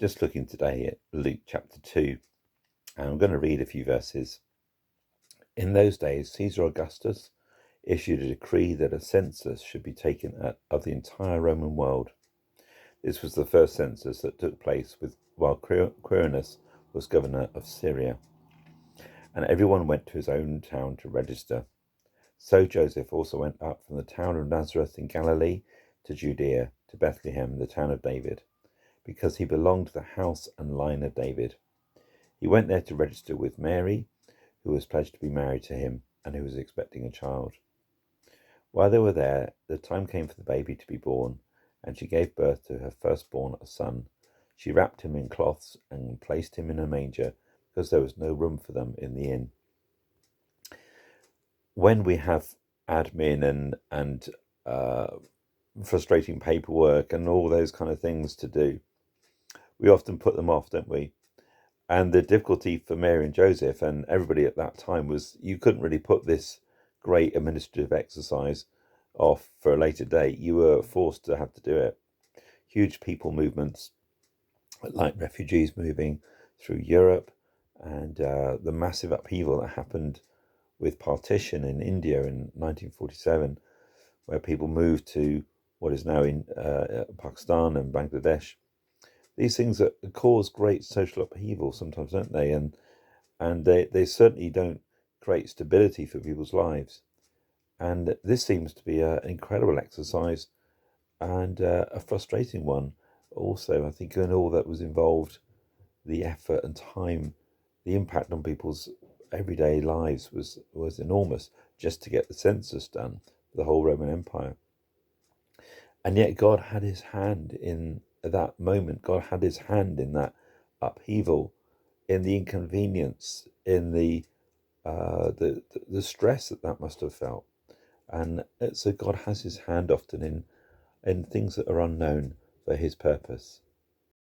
just looking today at Luke chapter 2, and I'm going to read a few verses. In those days, Caesar Augustus issued a decree that a census should be taken of the entire Roman world. This was the first census that took place while Quirinius was governor of Syria, and everyone went to his own town to register. So Joseph also went up from the town of Nazareth in Galilee to Judea, to Bethlehem, the town of David, because he belonged to the house and line of David. He went there to register with Mary, who was pledged to be married to him and who was expecting a child. While they were there, the time came for the baby to be born, and she gave birth to her firstborn, a son. She wrapped him in cloths and placed him in a manger, because there was no room for them in the inn. When we have admin and frustrating paperwork and all those kind of things to do, we often put them off, don't we? And the difficulty for Mary and Joseph and everybody at that time was you couldn't really put this great administrative exercise off for a later date. You were forced to have to do it. Huge people movements, like refugees moving through Europe, and the massive upheaval that happened with partition in India in 1947, where people moved to what is now in Pakistan and Bangladesh. These things cause great social upheaval sometimes, don't they? And they certainly don't create stability for people's lives. And this seems to be an incredible exercise and a frustrating one also. I think in all that was involved, the effort and time, the impact on people's everyday lives was enormous just to get the census done for the whole Roman Empire. And yet God had his hand in that moment. God had his hand in that upheaval, in the inconvenience, in the stress that must have felt. And so God has his hand often in things that are unknown for his purpose.